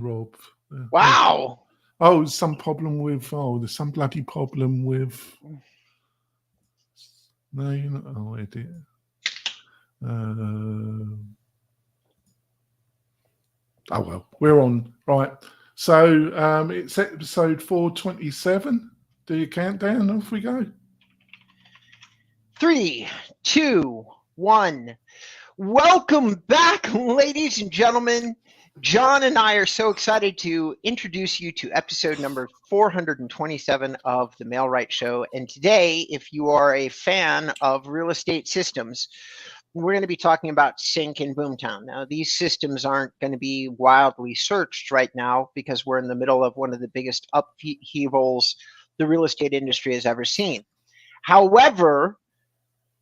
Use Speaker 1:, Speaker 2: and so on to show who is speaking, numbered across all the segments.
Speaker 1: Rob.
Speaker 2: Wow.
Speaker 1: Oh, some problem with, there's some bloody problem with, no, you're not, edit. Oh, well, we're on. Right. So it's episode 427. Do your countdown. Off we go.
Speaker 2: 3, 2, 1. Welcome back, ladies and gentlemen. John and I are so excited to introduce you to episode number 427 of the Mailwright Show. And today, if you are a fan of real estate systems, we're going to be talking about CINC and BoomTown. Now, these systems aren't going to be wildly searched right now because we're in the middle of one of the biggest upheavals the real estate industry has ever seen. However,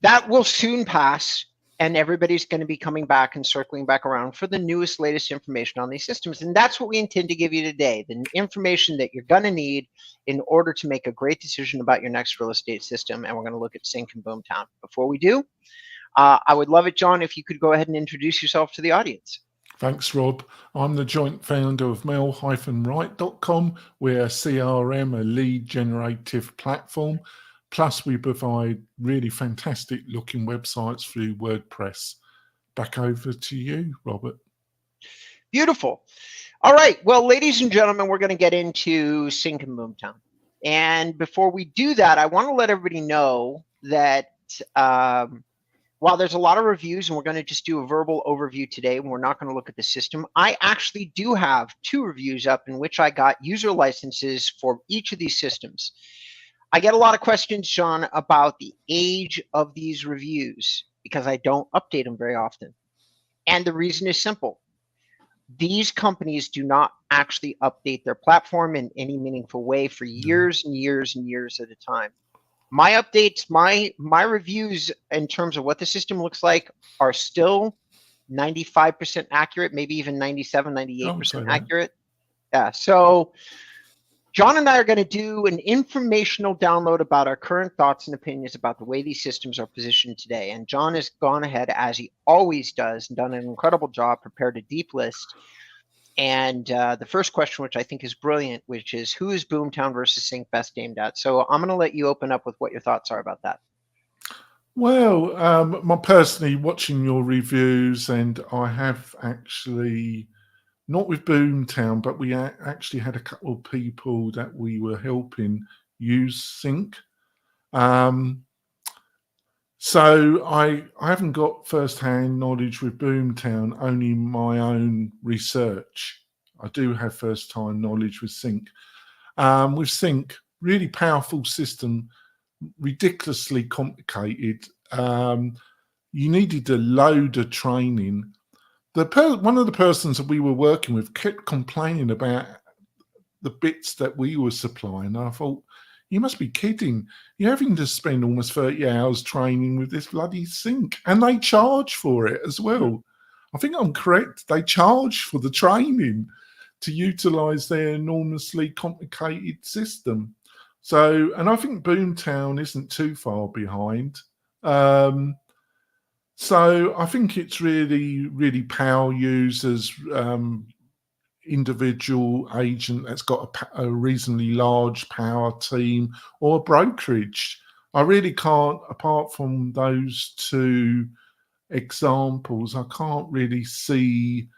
Speaker 2: that will soon pass, and everybody's going to be coming back and circling back around for the newest, latest information on these systems. And that's what we intend to give you today, the information that you're going to need in order to make a great decision about your next real estate system. And we're going to look at CINC and BoomTown. Before we do, I would love it, John, if you could go ahead and introduce yourself to the audience.
Speaker 1: Thanks, Rob. I'm the joint founder of mail-write.com. We're a CRM, a lead generative platform. Plus, we provide really fantastic looking websites through WordPress. Back over to you, Robert.
Speaker 2: Beautiful. All right. Well, ladies and gentlemen, we're going to get into CINC and BoomTown. And before we do that, I want to let everybody know that while there's a lot of reviews, and we're going to just do a verbal overview today, and we're not going to look at the system, I actually do have 2 reviews up in which I got user licenses for each of these systems. I get a lot of questions, Sean, about the age of these reviews because I don't update them very often. And the reason is simple. These companies do not actually update their platform in any meaningful way for years and years and years at a time. My updates, my reviews in terms of what the system looks like are still 95% accurate, maybe even 97, 98% accurate. Yeah, so John and I are going to do an informational download about our current thoughts and opinions about the way these systems are positioned today. And John has gone ahead, as he always does, and done an incredible job, prepared a deep list. And the first question, which I think is brilliant, which is, who is BoomTown versus CINC best aimed at? So I'm going to let you open up with what your thoughts are about that.
Speaker 1: Well, my personally watching your reviews, and I have actually, not with BoomTown, but we actually had a couple of people that we were helping use CINC. So I haven't got first-hand knowledge with BoomTown, only my own research. I do have first-time knowledge with CINC. With CINC, really powerful system, ridiculously complicated. You needed a load of training. One of the persons that we were working with kept complaining about the bits that we were supplying. I thought, you must be kidding. You're having to spend almost 30 hours training with this bloody CINC. And they charge for it as well. I think I'm correct. They charge for the training to utilize their enormously complicated system. So, and I think BoomTown isn't too far behind. So I think it's really, really power users, individual agent that's got a reasonably large power team, or a brokerage. I really can't, apart from those 2 examples, I can't really see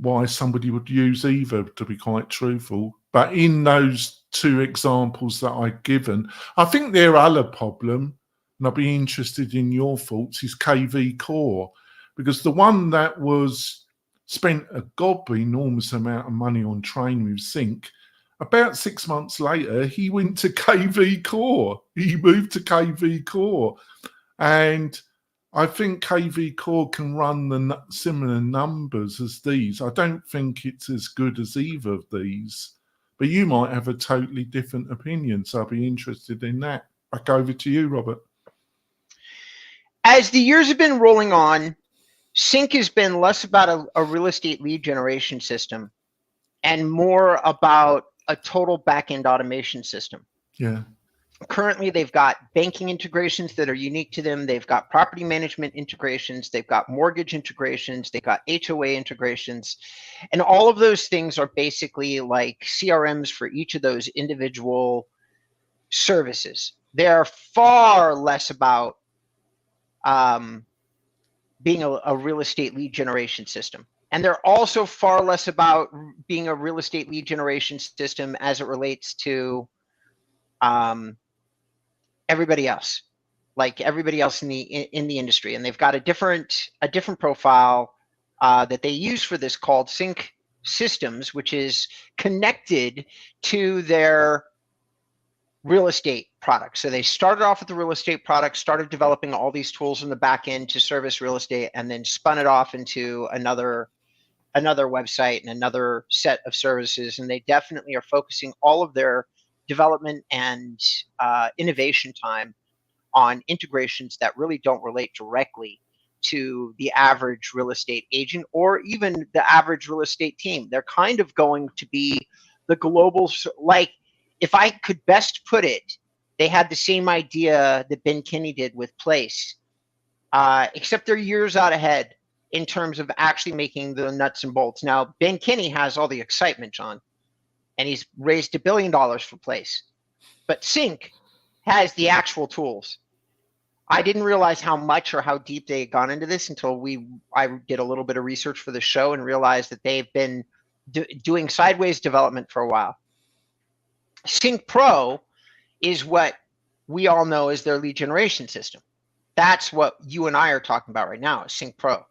Speaker 1: why somebody would use either, to be quite truthful. But in those 2 examples that I've given, I think their other problem, and I'd be interested in your thoughts, is KV Core, because the one that was spent a enormous amount of money on training with CINC, about 6 months later, he went to KV Core. He moved to KV Core. And I think KV Core can run the similar numbers as these. I don't think it's as good as either of these. But you might have a totally different opinion, so I'd be interested in that. Back over to you, Robert.
Speaker 2: As the years have been rolling on, CINC has been less about a real estate lead generation system and more about a total back-end automation system.
Speaker 1: Yeah.
Speaker 2: Currently, they've got banking integrations that are unique to them. They've got property management integrations. They've got mortgage integrations. They've got HOA integrations. And all of those things are basically like CRMs for each of those individual services. They're far less about being a real estate lead generation system. And they're also far less about being a real estate lead generation system as it relates to everybody else, like everybody else in the industry. And they've got a different profile that they use for this called CINC Systems, which is connected to their real estate products. So they started off with the real estate product, started developing all these tools in the back end to service real estate, and then spun it off into another website and another set of services. And they definitely are focusing all of their development and innovation time on integrations that really don't relate directly to the average real estate agent or even the average real estate team. They're kind of going to be the global, like, if I could best put it, they had the same idea that Ben Kinney did with Place, except they're years out ahead in terms of actually making the nuts and bolts. Now, Ben Kinney has all the excitement, John, and he's raised $1 billion for Place. But CINC has the actual tools. I didn't realize how much or how deep they had gone into this until I did a little bit of research for the show and realized that they've been doing sideways development for a while. CINC Pro is what we all know as their lead generation system. That's what you and I are talking about right now, is CINC Pro.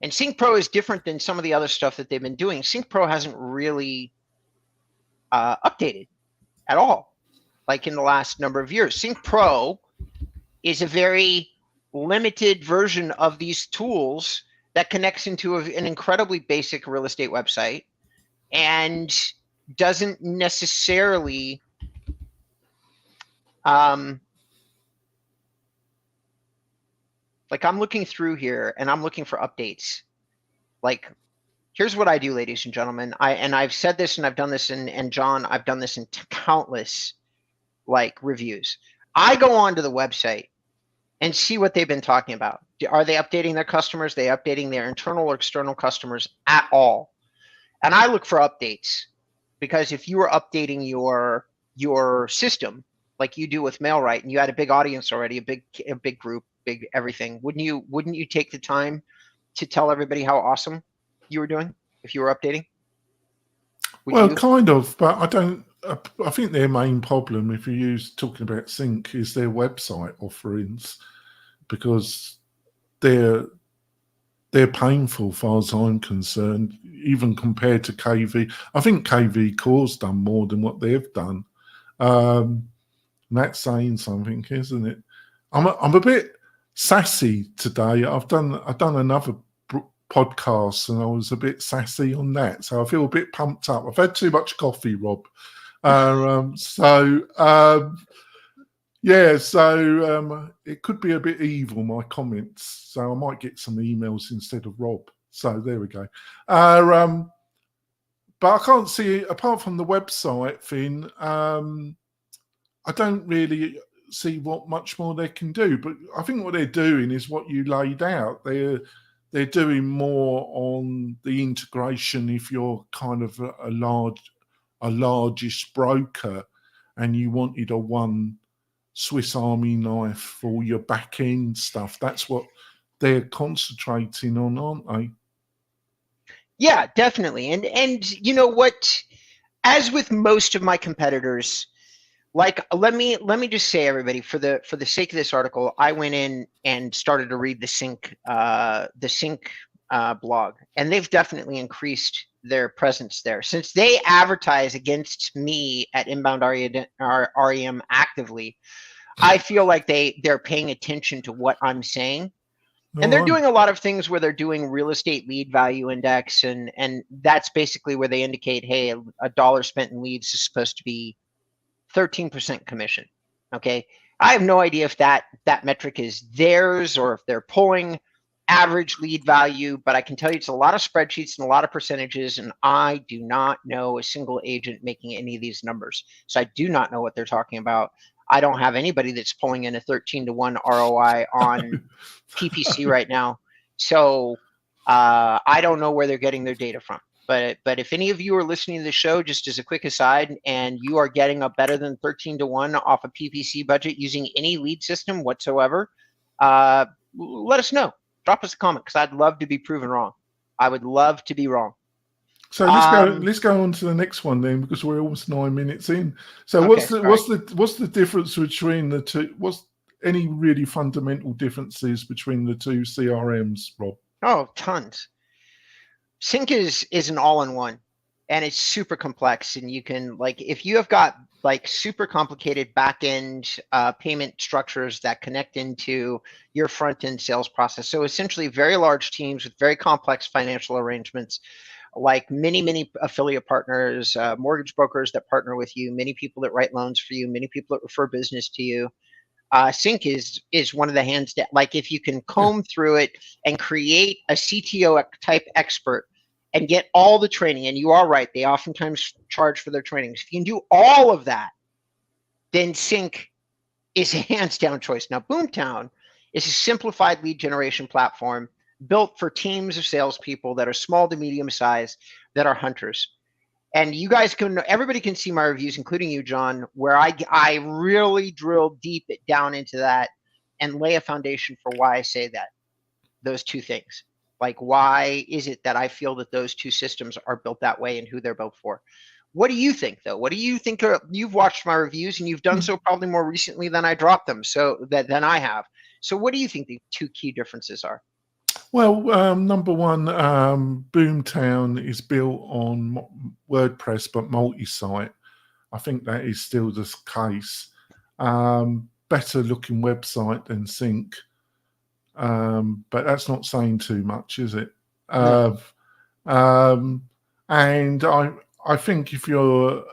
Speaker 2: And CINC Pro is different than some of the other stuff that they've been doing. CINC Pro hasn't really updated at all, like in the last number of years. CINC Pro is a very limited version of these tools that connects into an incredibly basic real estate website and doesn't necessarily like, I'm looking through here and I'm looking for updates. Like, here's what I do, ladies and gentlemen. I've said this and I've done this, and John, I've done this in countless like reviews. I go onto the website and see what they've been talking about. Are they updating their customers? Are they updating their internal or external customers at all? And I look for updates, because if you were updating your system like you do with MailRight and you had a big audience already, a big group, big everything, wouldn't you take the time to tell everybody how awesome you were doing if you were updating?
Speaker 1: Well, kind of, but I don't. I think their main problem, if you talking about CINC, is their website offerings, because they're painful, as far as I'm concerned, even compared to KV. I think KV Core's done more than what they've done. And that's saying something, isn't it? I'm a bit sassy today. I've done another podcast and I was a bit sassy on that, so I feel a bit pumped up. I've had too much coffee, Rob. Yeah, so it could be a bit evil, my comments, so I might get some emails instead of Rob. So there we go. But I can't see, apart from the website thing, I don't really see what much more they can do. But I think what they're doing is what you laid out. They're doing more on the integration. If you're kind of a largest broker and you wanted a one Swiss Army knife for your back end stuff, that's what they're concentrating on, aren't they?
Speaker 2: Yeah, definitely. And you know what? As with most of my competitors, like, let me just say, everybody, for the sake of this article, I went in and started to read the CINC blog, and they've definitely increased their presence there. Since they advertise against me at Inbound REM actively, I feel like they're paying attention to what I'm saying. And they're doing a lot of things where they're doing real estate lead value index, and that's basically where they indicate, hey, $1 spent in leads is supposed to be 13% commission. Okay, I have no idea if that metric is theirs or if they're pulling average lead value, but I can tell you it's a lot of spreadsheets and a lot of percentages, and I do not know a single agent making any of these numbers. So I do not know what they're talking about. I don't have anybody that's pulling in a 13-to-1 ROI on PPC right now. So I don't know where they're getting their data from. But if any of you are listening to the show, just as a quick aside, and you are getting a better than 13-to-1 off a PPC budget using any lead system whatsoever, let us know. Drop us a comment, because I'd love to be proven wrong. I would love to be wrong.
Speaker 1: So let's go on to the next one then, because we're almost 9 minutes in. So
Speaker 2: okay,
Speaker 1: what's the difference between the two? What's any really fundamental differences between the two CRMs, Rob?
Speaker 2: Oh, tons. CINC is an all-in-one, and it's super complex. And you can, like, if you have got like super complicated back-end payment structures that connect into your front-end sales process. So essentially very large teams with very complex financial arrangements, like many affiliate partners, mortgage brokers that partner with you, many people that write loans for you, many people that refer business to you. CINC is one of the hands down. Like, if you can comb through it and create a CTO type expert and get all the training, and you are right, they oftentimes charge for their trainings. If you can do all of that, then CINC is a hands down choice. Now, BoomTown is a simplified lead generation platform built for teams of salespeople that are small to medium size, that are hunters. And you guys everybody can see my reviews, including you, John, where I really drill deep down into that and lay a foundation for why I say that, those two things. Like, why is it that I feel that those two systems are built that way and who they're built for? What do you think, though? What do you think? You've watched my reviews, and you've done so probably more recently than I dropped them, than I have. So what do you think the two key differences are?
Speaker 1: Well, number one, BoomTown is built on WordPress but multi-site. I think that is still the case. Better looking website than CINC, but that's not saying too much, is it?
Speaker 2: No.
Speaker 1: And I think if you're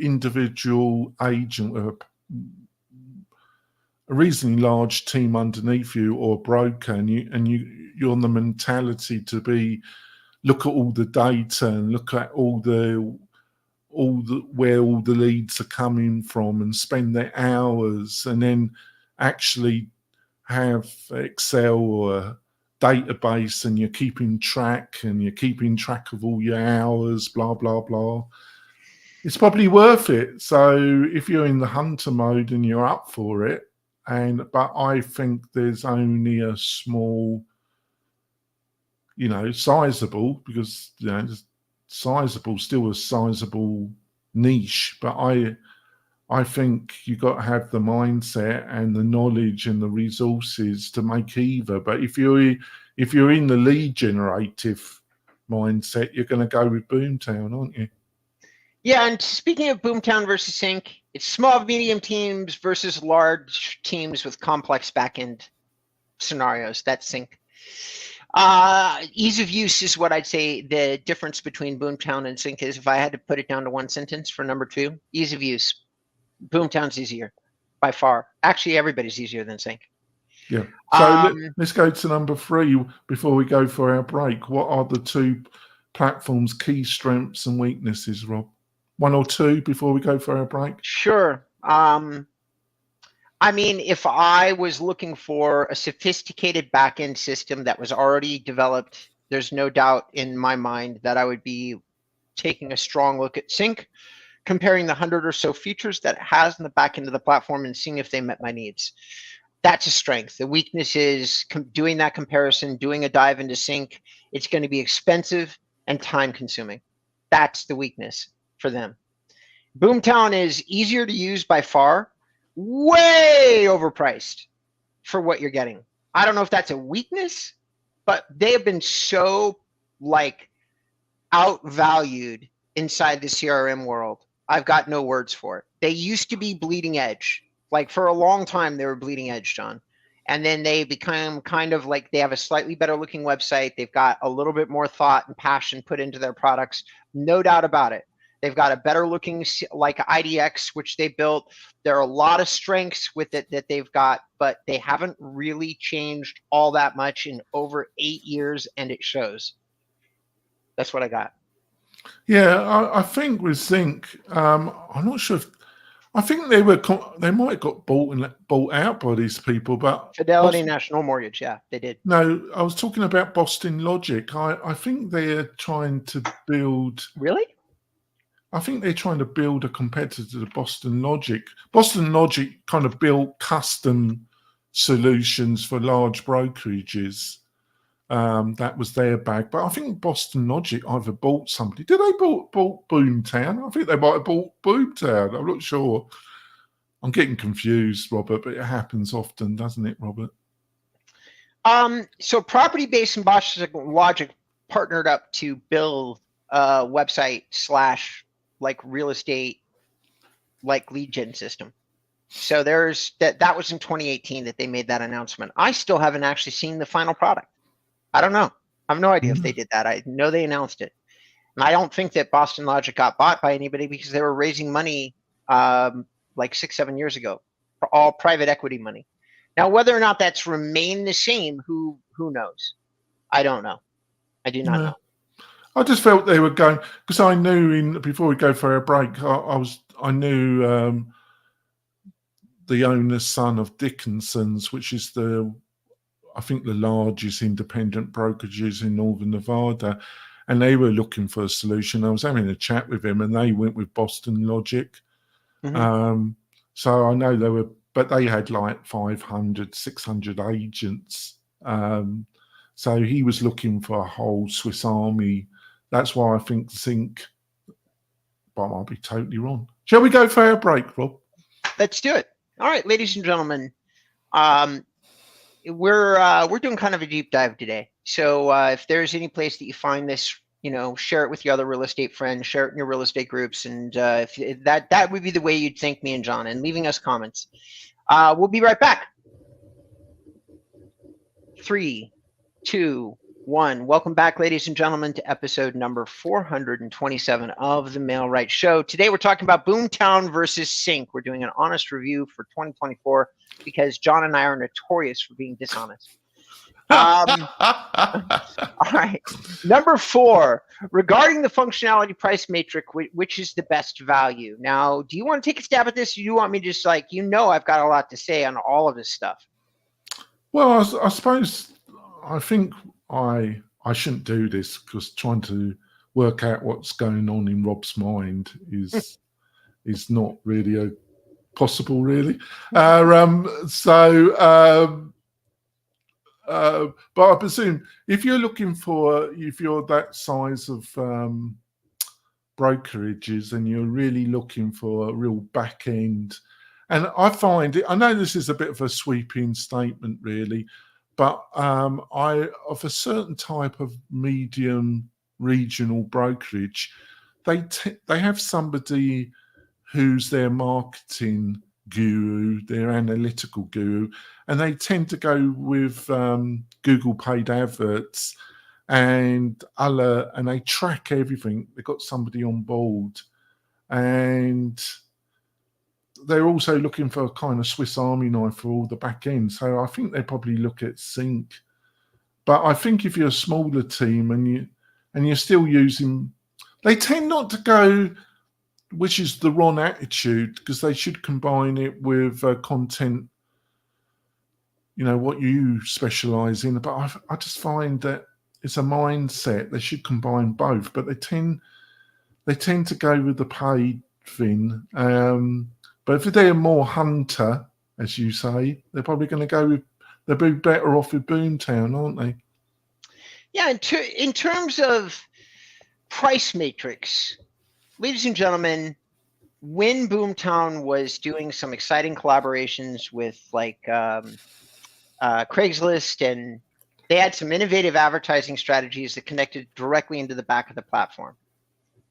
Speaker 1: individual agent with a reasonably large team underneath you, or a broker, and you're on the mentality to look at all the data and look at all the where all the leads are coming from, and spend their hours, and then actually have Excel or a database, and you're keeping track of all your hours, blah blah blah. It's probably worth it. So if you're in the hunter mode and you're up for it, but I think there's only a small, sizable, because sizable, still a sizable niche, but I think you got to have the mindset and the knowledge and the resources to make either. But if you're in the lead generative mindset, you're going to go with BoomTown, aren't you?
Speaker 2: Yeah, and speaking of BoomTown versus CINC, it's small, medium teams versus large teams with complex backend scenarios. That's CINC. Ease of use is what I'd say the difference between BoomTown and CINC is. If I had to put it down to one sentence for number two, ease of use. BoomTown's easier by far. Actually, everybody's easier than CINC.
Speaker 1: Yeah. So let's go to number three before we go for our break. What are the two platforms' key strengths and weaknesses, Rob? One or two before we go for our break?
Speaker 2: Sure. I mean, if I was looking for a sophisticated backend system that was already developed, there's no doubt in my mind that I would be taking a strong look at CINC, comparing the 100 or so features that it has in the back end of the platform and seeing if they met my needs. That's a strength. The weakness is doing that comparison, doing a dive into CINC. It's going to be expensive and time consuming. That's the weakness for them. BoomTown is easier to use by far, way overpriced for what you're getting. I don't know if that's a weakness, but they have been so outvalued inside the CRM world. I've got no words for it. They used to be bleeding edge. Like, for a long time, they were bleeding edge, John. And then they become kind of like, they have a slightly better looking website. They've got a little bit more thought and passion put into their products. No doubt about it. They've got a better looking IDX, which they built. There are a lot of strengths with it that they've got, but they haven't really changed all that much in over 8 years, and it shows. That's what I got.
Speaker 1: Yeah, I think with CINC, I'm not sure if I think they might have got bought out by these people, but
Speaker 2: Fidelity National Mortgage, yeah, they did.
Speaker 1: No, I was talking about Boston Logic. I think they're trying to build.
Speaker 2: Really?
Speaker 1: I think they're trying to build a competitor to Boston Logic. Boston Logic kind of built custom solutions for large brokerages. That was their bag. But I think Boston Logic either bought somebody. Did they bought BoomTown? I think they might have bought BoomTown. I'm not sure. I'm getting confused, Robert, but it happens often, doesn't it, Robert?
Speaker 2: So Property-Based and Boston Logic partnered up to build a website / like real estate like lead gen system. So there's that was in 2018 that they made that announcement. I still haven't actually seen the final product. I don't know. I have no idea if they did that. I know they announced it. And I don't think that Boston Logic got bought by anybody because they were raising money like 6-7 years ago, for all private equity money. Now, whether or not that's remained the same, who knows? I don't know. I do not know.
Speaker 1: I just felt they were going, because I knew before we go for a break, I knew the owner's son of Dickinson's, which is I think the largest independent brokerages in Northern Nevada, and they were looking for a solution. I was having a chat with him, and they went with Boston Logic. So I know but they had like 500, 600 agents. So he was looking for a whole Swiss Army. That's why I think CINC, but I might be totally wrong. Shall we go for a break, Rob?
Speaker 2: Let's do it. All right, ladies and gentlemen. We're doing kind of a deep dive today. So if there's any place that you find this, share it with your other real estate friends, share it in your real estate groups, and if that would be the way you'd thank me and John, and leaving us comments. We'll be right back. 3, 2, 1. Welcome back, ladies and gentlemen, to episode number 427 of the Mail Right Show. Today we're talking about BoomTown versus CINC. We're doing an honest review for 2024 because John and I are notorious for being dishonest. All right. Number 4, regarding the functionality price matrix, which is the best value. Now, do you want to take a stab at this? Or do you want me to just I've got a lot to say on all of this stuff.
Speaker 1: Well, I suppose I think I shouldn't do this because trying to work out what's going on in Rob's mind is not really possible, really. But I presume if you're that size of brokerages and you're really looking for a real back end, and I find it, I know this is a bit of a sweeping statement, really, but of a certain type of medium regional brokerage, they have somebody who's their marketing guru, their analytical guru, and they tend to go with Google paid adverts and they track everything. They've got somebody on board, and they're also looking for a kind of Swiss Army knife for all the back end. So I think they probably look at CINC. But I think if you're a smaller team and you're still using, they tend not to go, which is the wrong attitude, because they should combine it with content, what you specialize in. But I just find that it's a mindset. They should combine both, but they tend to go with the paid thing. But if they're more hunter, as you say, they're probably going to they'll be better off with BoomTown, aren't they?
Speaker 2: Yeah, in terms of price matrix, ladies and gentlemen, when BoomTown was doing some exciting collaborations with Craigslist, and they had some innovative advertising strategies that connected directly into the back of the platform.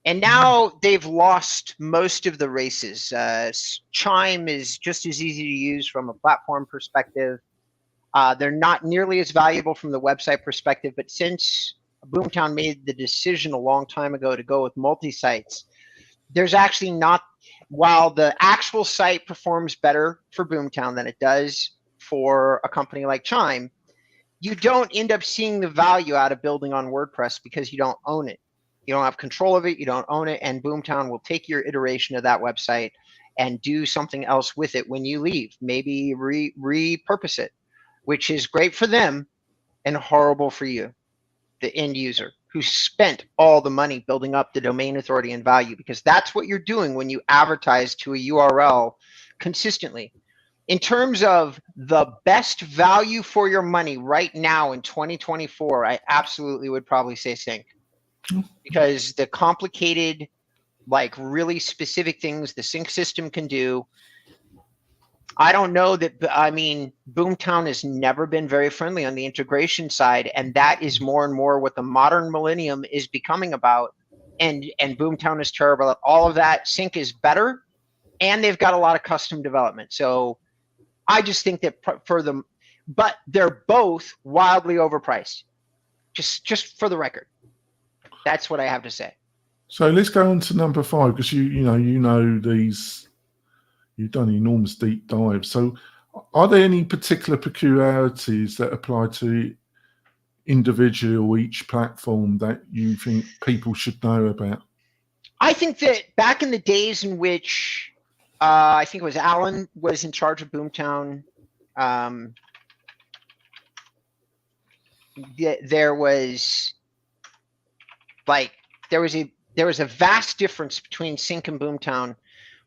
Speaker 2: And now they've lost most of the races. Chime is just as easy to use from a platform perspective. They're not nearly as valuable from the website perspective, but since BoomTown made the decision a long time ago to go with multi-sites, there's actually not, while the actual site performs better for BoomTown than it does for a company like Chime, you don't end up seeing the value out of building on WordPress because you don't own it. You don't have control of it, you don't own it, and BoomTown will take your iteration of that website and do something else with it when you leave. Maybe repurpose it, which is great for them and horrible for you, the end user, who spent all the money building up the domain authority and value, because that's what you're doing when you advertise to a URL consistently. In terms of the best value for your money right now in 2024, I absolutely would probably say CINC, because the complicated, like really specific things the CINC system can do. I don't know that, I mean, BoomTown has never been very friendly on the integration side, and that is more and more what the modern millennium is becoming about. And BoomTown is terrible at all of that. CINC is better, and they've got a lot of custom development. So I just think that for them, but they're both wildly overpriced. Just for the record, that's what I have to say.
Speaker 1: So let's go on to number 5, because you know these. You've done enormous deep dives. So are there any particular peculiarities that apply to individual each platform that you think people should know about?
Speaker 2: I think that back in the days in which I think it was Alan was in charge of BoomTown, there was a vast difference between CINC and BoomTown.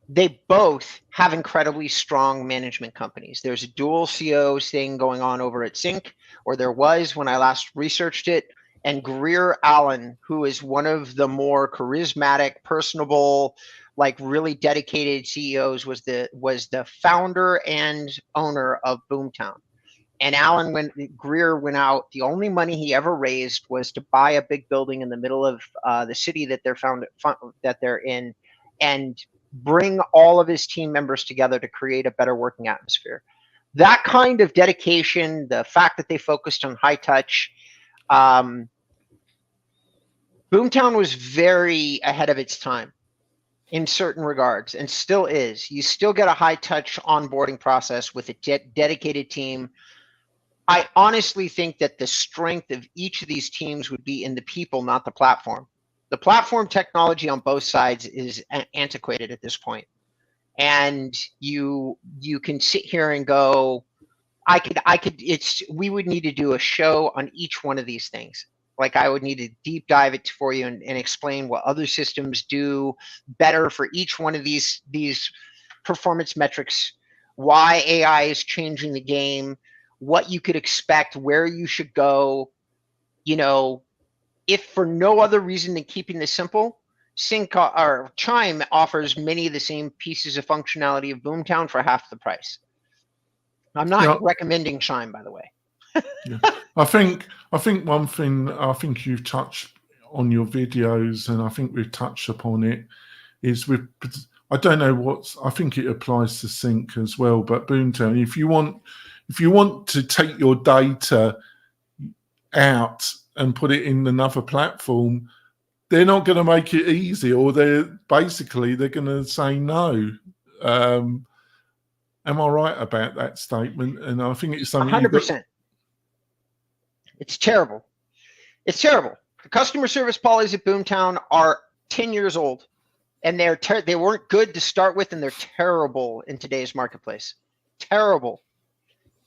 Speaker 2: They both have incredibly strong management companies. There's a dual CO thing going on over at CINC, or there was when I last researched it. And Greer Allen, who is one of the more charismatic, personable, like really dedicated CEOs, was the founder and owner of BoomTown. And Allen, when Greer went out, the only money he ever raised was to buy a big building in the middle of the city that they're in, and bring all of his team members together to create a better working atmosphere. That kind of dedication, the fact that they focused on high touch, BoomTown was very ahead of its time in certain regards, and still is. You still get a high touch onboarding process with a dedicated team. I honestly think that the strength of each of these teams would be in the people, not the platform. The platform technology on both sides is antiquated at this point. And you can sit here and go, we would need to do a show on each one of these things. Like I would need to deep dive it for you and explain what other systems do better for each one of these performance metrics, why AI is changing the game, what you could expect, where you should go, if for no other reason than keeping this simple. CINC or Chime offers many of the same pieces of functionality of BoomTown for half the price. I'm not recommending Chime, by the way.
Speaker 1: Yeah. I think one thing I think you've touched on your videos, and I think we've touched upon it, is I don't know I think it applies to CINC as well, but BoomTown, if you want to take your data out and put it in another platform, they're not going to make it easy, or they're going to say no. Am I right about that statement? And I think it's something
Speaker 2: 100%. It's terrible. It's terrible. The customer service policies at BoomTown are 10 years old, and they weren't good to start with, and they're terrible in today's marketplace. Terrible.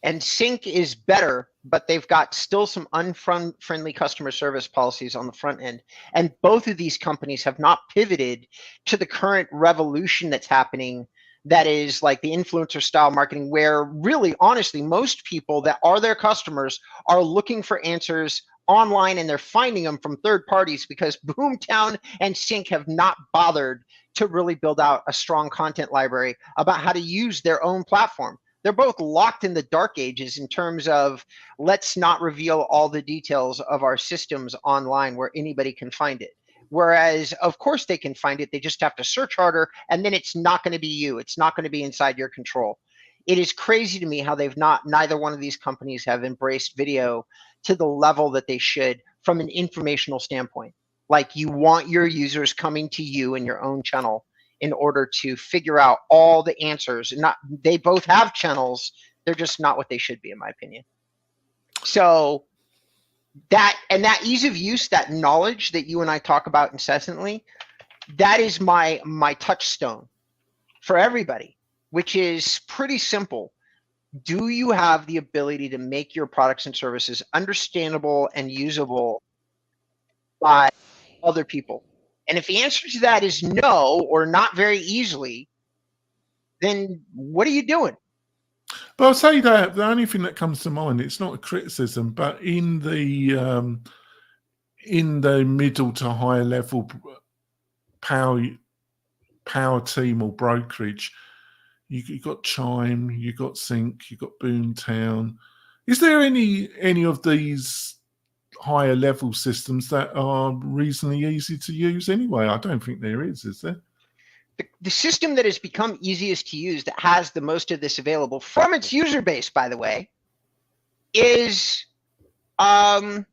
Speaker 2: And CINC is better, but they've got still some unfriendly customer service policies on the front end. And both of these companies have not pivoted to the current revolution that's happening, that is like the influencer style marketing, where really, honestly, most people that are their customers are looking for answers online, and they're finding them from third parties, because BoomTown and CINC have not bothered to really build out a strong content library about how to use their own platform. They're both locked in the dark ages in terms of, let's not reveal all the details of our systems online where anybody can find it. Whereas, of course, they can find it. They just have to search harder, and then it's not going to be you. It's not going to be inside your control. It is crazy to me how neither one of these companies have embraced video to the level that they should from an informational standpoint. Like, you want your users coming to you in your own channel in order to figure out all the answers. They both have channels. They're just not what they should be, in my opinion. So that ease of use, that knowledge that you and I talk about incessantly, that is my touchstone for everybody, which is pretty simple. Do you have the ability to make your products and services understandable and usable by other people? And if the answer to that is no, or not very easily, then what are you doing?
Speaker 1: But I'll say that the only thing that comes to mind, it's not a criticism, but in the middle to higher level power team or brokerage, you got Chime, you got CINC, you got BoomTown. Is there any of these higher level systems that are reasonably easy to use anyway? I don't think there is there?
Speaker 2: The system that has become easiest to use, that has the most of this available from its user base, by the way, is KV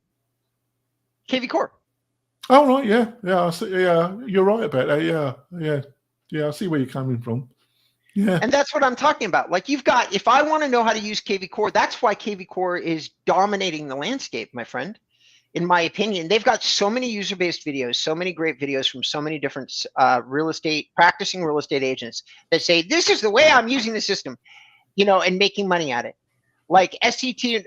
Speaker 2: Core.
Speaker 1: Oh, right, yeah. I see, yeah, you're right about that. Yeah, I see where you're coming from. Yeah.
Speaker 2: And that's what I'm talking about. Like, you've got, if I want to know how to use KV Core, that's why KV Core is dominating the landscape, my friend. In my opinion, they've got so many user-based videos, so many great videos from so many different practicing real estate agents that say, this is the way I'm using the system, and making money at it. Like ST,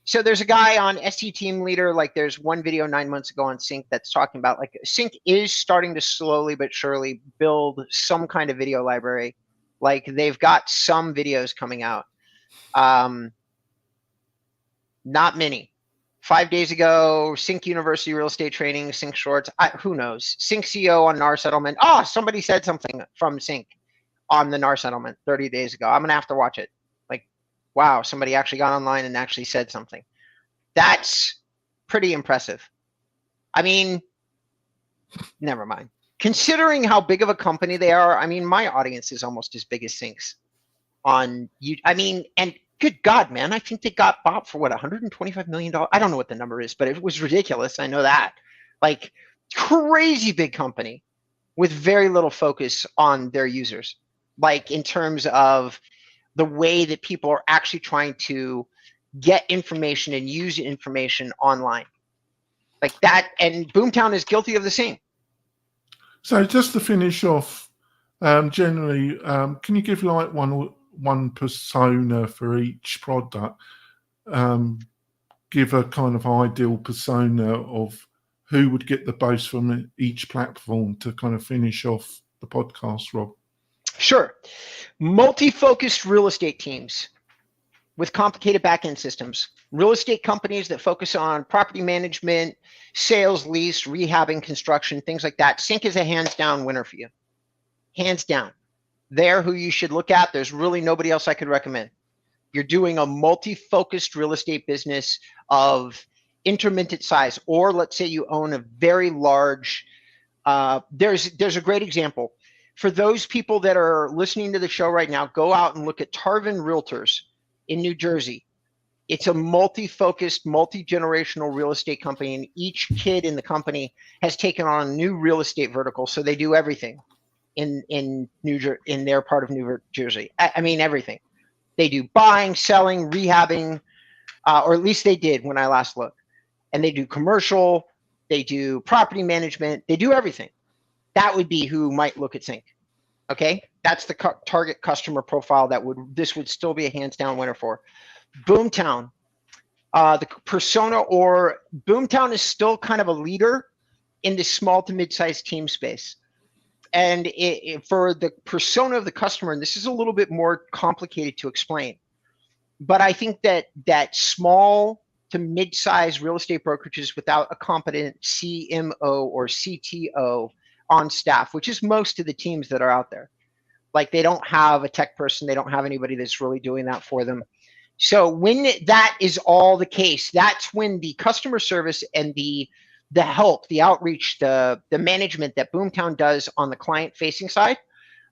Speaker 2: so there's a guy on ST Team Leader, like there's one video 9 months ago on CINC that's talking about, like, CINC is starting to slowly but surely build some kind of video library. Like, they've got some videos coming out. Not many. 5 days ago, CINC University Real Estate Training, CINC Shorts, who knows? CINC CO on NAR settlement. Oh, somebody said something from CINC on the NAR settlement 30 days ago. I'm going to have to watch it. Like, wow, somebody actually got online and actually said something. That's pretty impressive. I mean, never mind. Considering how big of a company they are, I mean, my audience is almost as big as CINC's on YouTube. I mean, and good God, man, I think they got bought for what, $125 million? I don't know what the number is, but it was ridiculous. I know that. Like, crazy big company with very little focus on their users, like in terms of the way that people are actually trying to get information and use information online. Like that, and BoomTown is guilty of the same.
Speaker 1: So just to finish off, generally, can you give like one persona for each product? Give a kind of ideal persona of who would get the most from each platform to kind of finish off the podcast, Rob.
Speaker 2: Sure. Multi-focused real estate teams with complicated back-end systems. Real estate companies that focus on property management, sales, lease, rehabbing, construction, things like that. CINC is a hands-down winner for you. Hands down. They're who you should look at. There's really nobody else I could recommend. You're doing a multi-focused real estate business of intermittent size, or let's say you own a very large, there's a great example. For those people that are listening to the show right now, go out and look at Tarvin Realtors in New Jersey. It's a multi-focused, multi-generational real estate company, and each kid in the company has taken on a new real estate vertical, so they do everything in their part of New Jersey. I mean, everything. They do buying, selling, rehabbing, or at least they did when I last looked. And they do commercial, they do property management, they do everything. That would be who might look at CINC. Okay, that's the target customer profile that this would still be a hands down winner for. BoomTown, the persona, or BoomTown is still kind of a leader in the small to mid-sized team space. And for the persona of the customer, and this is a little bit more complicated to explain, but I think that small to mid-sized real estate brokerages without a competent CMO or CTO on staff, which is most of the teams that are out there, like they don't have a tech person, they don't have anybody that's really doing that for them. So when that is all the case, that's when the customer service and the help, the outreach, the management that BoomTown does on the client-facing side,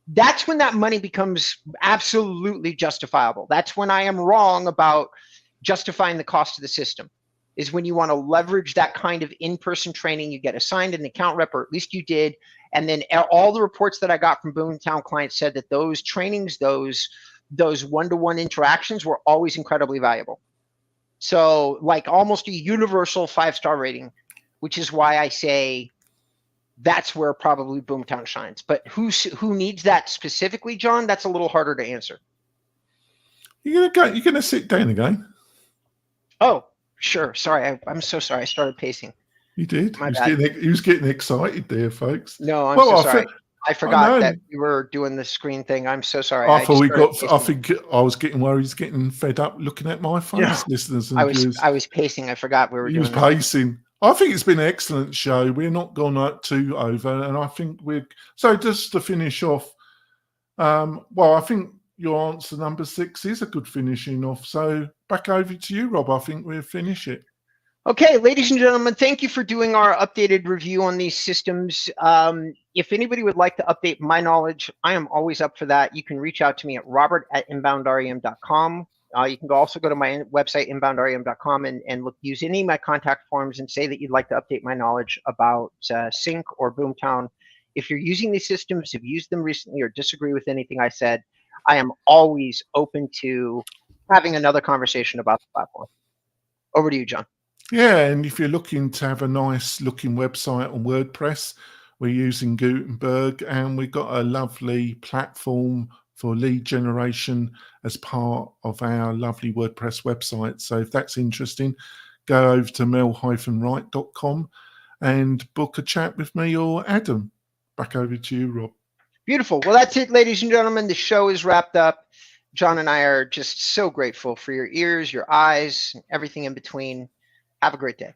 Speaker 2: that's when that money becomes absolutely justifiable. That's when I am wrong about justifying the cost of the system, is when you want to leverage that kind of in-person training. You get assigned an account rep, or at least you did, and then all the reports that I got from BoomTown clients said that those trainings, those one-to-one interactions were always incredibly valuable. So like almost a universal 5-star rating, which is why I say that's where probably BoomTown shines. But who needs that specifically, John? That's a little harder to answer.
Speaker 1: You're gonna sit down again.
Speaker 2: Oh, sure. Sorry, I'm so sorry. I started pacing.
Speaker 1: You did.
Speaker 2: My bad.
Speaker 1: He was getting excited there, folks.
Speaker 2: No, I'm so sorry. I forgot
Speaker 1: know.
Speaker 2: that we were doing the screen thing. I'm so sorry.
Speaker 1: I think I was getting worried. He's getting fed up looking at my face, listeners and viewers.
Speaker 2: I was pacing. I forgot we were doing.
Speaker 1: He was pacing. I think it's been an excellent show. We're not gone too over, and I think we're so. Just to finish off, well, I think your answer number 6 is a good finishing off. So back over to you, Rob. I think we'll finish it.
Speaker 2: Okay, ladies and gentlemen, thank you for doing our updated review on these systems. If anybody would like to update my knowledge, I am always up for that. You can reach out to me at robert@inboundrem.com. You can also go to my website, inboundrem.com, and use any of my contact forms and say that you'd like to update my knowledge about CINC or BoomTown. If you're using these systems, have used them recently, or disagree with anything I said, I am always open to having another conversation about the platform. Over to you, John.
Speaker 1: Yeah, and if you're looking to have a nice looking website on WordPress, we're using Gutenberg, and we've got a lovely platform for lead generation as part of our lovely WordPress website. So if that's interesting, go over to mel-wright.com and book a chat with me or Adam. Back over to you, Rob.
Speaker 2: Beautiful. Well, that's it, ladies and gentlemen. The show is wrapped up. John and I are just so grateful for your ears, your eyes, and everything in between. Have a great day.